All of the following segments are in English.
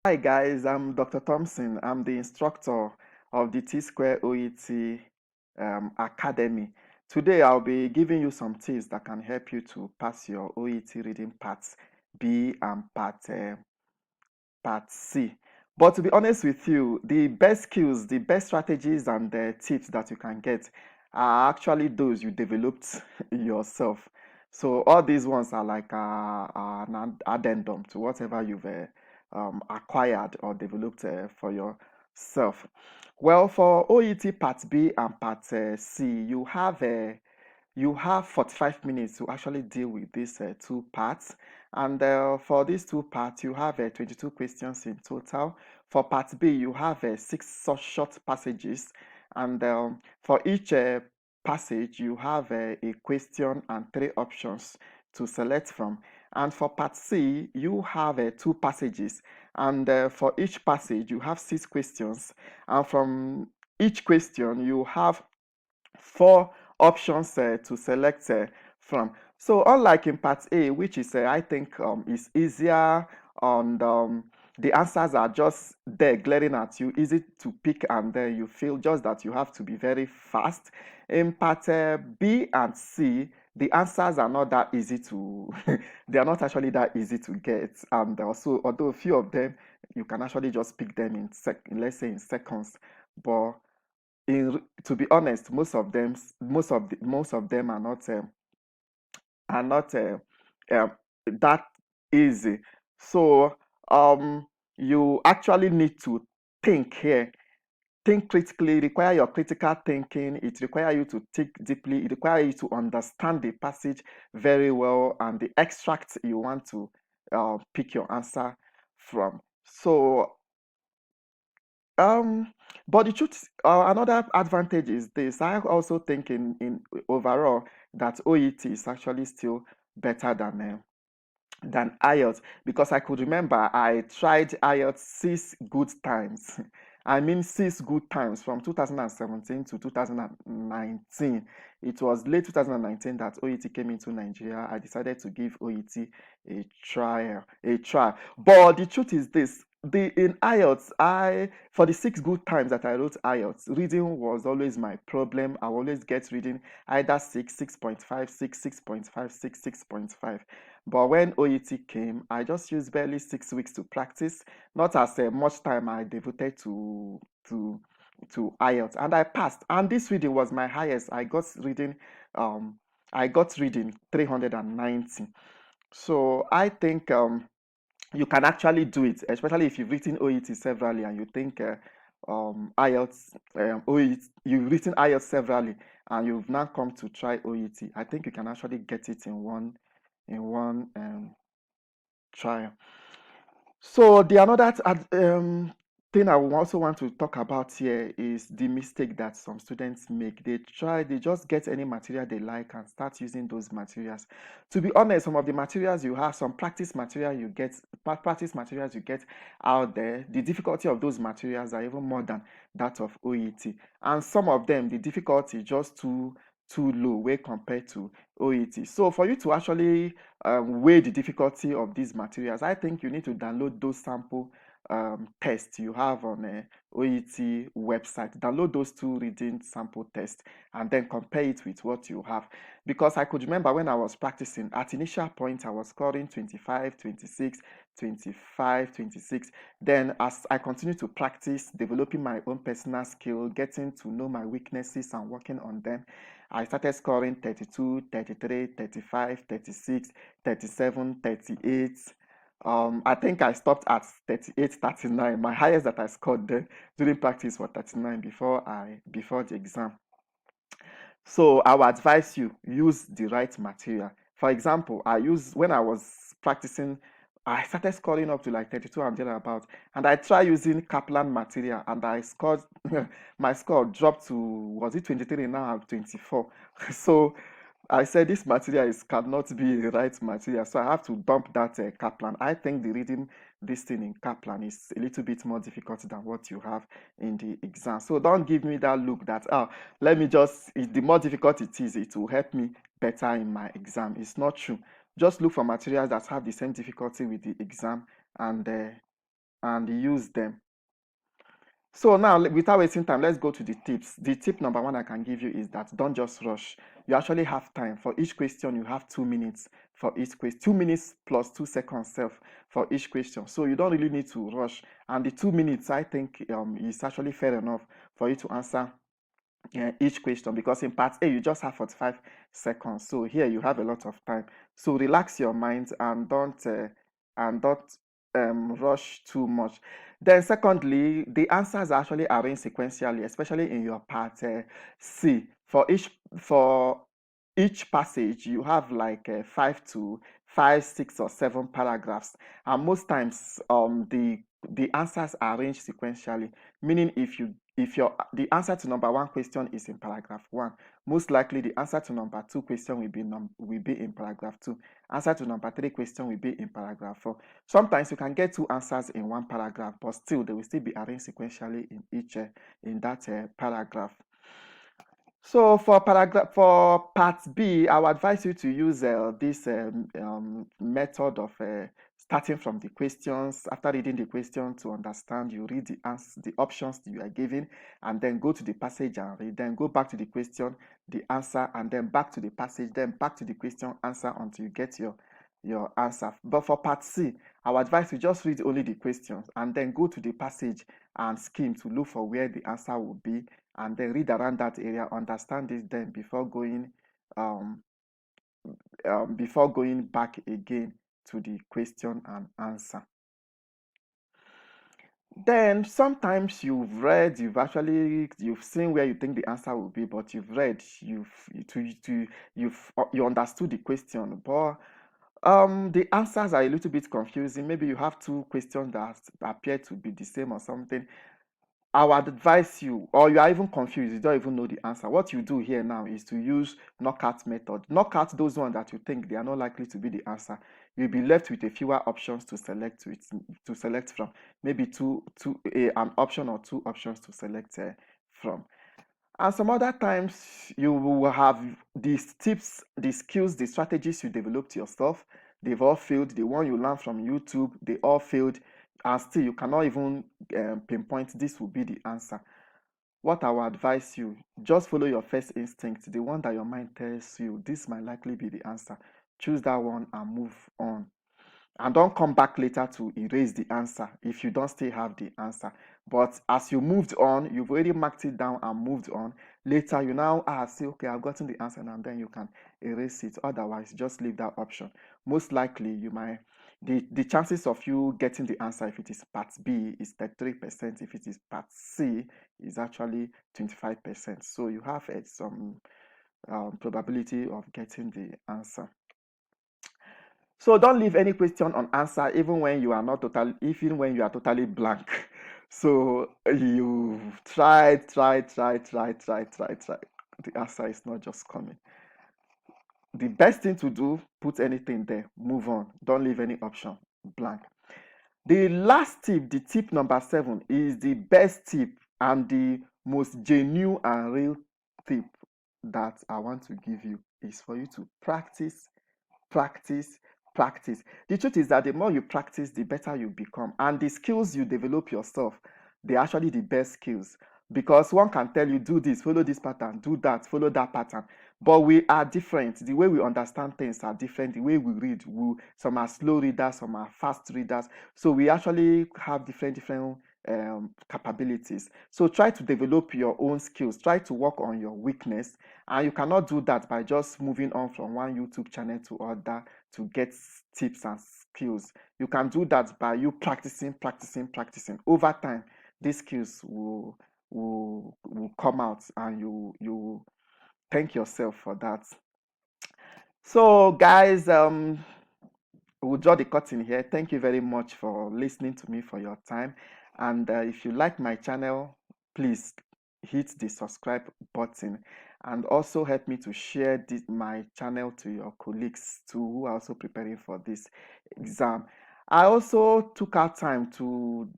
Hi guys, I'm Dr. Thompson. I'm the instructor of the DeTsquare OET Academy. Today I'll be giving you some tips that can help you to pass your OET reading parts B and part C. But to be honest with you, the best skills, the best strategies and the tips that you can get are actually those you developed yourself. So all these ones are like an addendum to whatever you've acquired or developed for yourself. Well, for OET Part B and Part C, you have 45 minutes to actually deal with these two parts. And for these two parts, you have 22 questions in total. For part B, you have six such short passages. And for each passage, you have a question and three options to select from. And for part C, you have two passages. And for each passage, you have six questions. And from each question, you have four options to select from. So unlike in part A, which is I think is easier and the answers are just there glaring at you, easy to pick, and then you feel just that you have to be very fast. In part B and C, the answers are not that easy to they are not actually that easy to get, and also although a few of them you can actually just pick them in let's say in seconds, but to be honest, most of them are not that easy. So you actually need to think here, think critically, require your critical thinking. It requires you to think deeply. It requires you to understand the passage very well and the extract you want to pick your answer from. So um, but the truth, another advantage is this. I also think in overall that OET is actually still better than IELTS, because I could remember I tried IELTS six good times. I mean, six good times from 2017 to 2019. It was late 2019 that OET came into Nigeria. I decided to give OET a try. But the truth is this: the in IELTS, I for the six good times that I wrote IELTS, reading was always my problem. I always get reading either 6.5, 6.5, 6.5. But when OET came, I just used barely 6 weeks to practice, not as much time I devoted to IELTS, and I passed. And this reading was my highest. Um, I got reading 390. So I think you can actually do it, especially if you've written OET severally and you think IELTS, OET, you've written IELTS severally and you've now come to try OET. I think you can actually get it in one trial. So the another thing I also want to talk about here is the mistake that some students make. They just get any material they like and start using those materials. To be honest, some of the materials you have, some practice materials you get out there, the difficulty of those materials are even more than that of OET. And some of them, the difficulty just too low when compared to OET. So for you to actually weigh the difficulty of these materials, I think you need to download those sample tests you have on OET website. Download those two reading sample tests and then compare it with what you have. Because I could remember when I was practicing, at initial point, I was scoring 25, 26, 25, 26. Then as I continued to practice, developing my own personal skill, getting to know my weaknesses and working on them, I started scoring 32, 33, 35, 36, 37, 38. I think I stopped at 38, 39. My highest that I scored then during practice was 39 before the exam. So I would advise you use the right material. For example, when I was practicing, I started scoring up to like 32 and thereabout, and I tried using Kaplan material, and I scored my score dropped to, was it 23? Now I'm 24. So I said this material cannot be the right material, so I have to dump that Kaplan. I think the reading this thing in Kaplan is a little bit more difficult than what you have in the exam. So don't give me that look that the more difficult it is, it will help me better in my exam. It's not true. Just look for materials that have the same difficulty with the exam, and and use them. So now, without wasting time, let's go to the tips. The tip number one I can give you is that don't just rush. You actually have time. For each question, you have 2 minutes for each question. 2 minutes plus 2 seconds self for each question. So you don't really need to rush. And the 2 minutes, I think, is actually fair enough for you to answer each question, because in part A you just have 45 seconds. So here you have a lot of time. So relax your mind and don't rush too much. Then secondly, the answers are actually arranged sequentially, especially in your part C. For each passage, you have like 5 to 6 or 7 paragraphs, and most times the answers are arranged sequentially. Meaning, if your the answer to number one question is in paragraph one, most likely the answer to number two question will be in paragraph two. Answer to number three question will be in paragraph four. Sometimes you can get two answers in one paragraph, but still they will still be arranged sequentially in that paragraph. So for part B, I would advise you to use this method of starting from the questions. After reading the question to understand, you read the options that you are given, and then go to the passage and read. Then go back to the question, the answer, and then back to the passage, then back to the question, answer until you get your answer. But for part C, I would advise you just read only the questions and then go to the passage and skim to look for where the answer will be, and then read around that area, understand it then um, before going back again to the question and answer. Then sometimes you've seen where you think the answer will be, but you understood the question, but the answers are a little bit confusing. Maybe you have two questions that appear to be the same or something. I would advise you, or you are even confused, you don't even know the answer. What you do here now is to use knockout method. Knock out those ones that you think they are not likely to be the answer. You'll be left with a fewer options to select from. Maybe an option or two options to select from. And some other times you will have these tips, the skills, the strategies you developed yourself. They've all failed. The one you learned from YouTube, they all failed. And still, you cannot even pinpoint this will be the answer. What I would advise you, just follow your first instinct, the one that your mind tells you this might likely be the answer. Choose that one and move on. And don't come back later to erase the answer if you don't still have the answer. But as you moved on, you've already marked it down and moved on. Later, you now say, okay, I've gotten the answer, and then you can erase it. Otherwise, just leave that option. Most likely, the chances of you getting the answer if it is part B is 33%. If it is part C, is actually 25%. So you have some probability of getting the answer. So don't leave any question unanswered, even when you are totally blank. So you try. The answer is not just coming. The best thing to do, put anything there, move on. Don't leave any option blank. The last tip, the tip number 7, is the best tip and the most genuine and real tip that I want to give you, is for you to practice, practice, practice. The truth is that the more you practice, the better you become. And the skills you develop yourself, they're actually the best skills. Because one can tell you, do this, follow this pattern, do that, follow that pattern. But we are different. The way we understand things are different. The way we read, some are slow readers, some are fast readers. So we actually have different capabilities. So try to develop your own skills. Try to work on your weakness. And you cannot do that by just moving on from one YouTube channel to other to get tips and skills. You can do that by you practicing. Over time, these skills will come out, and you thank yourself for that. So guys, we'll draw the curtain here. Thank you very much for listening to me, for your time. And if you like my channel, please hit the subscribe button, and also help me to share my channel to your colleagues too, who are also preparing for this exam. I also took out time to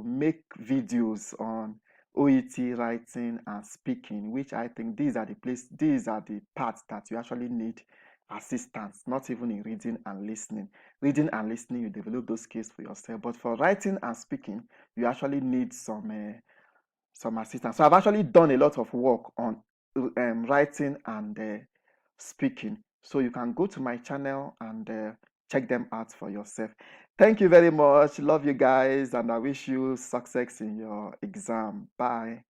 make videos on OET writing and speaking, which I think these are the parts that you actually need assistance, not even in reading and listening. Reading and listening, you develop those skills for yourself. But for writing and speaking, you actually need some assistance. So I've actually done a lot of work on writing and speaking. So you can go to my channel and check them out for yourself. Thank you very much. Love you guys, and I wish you success in your exam. Bye.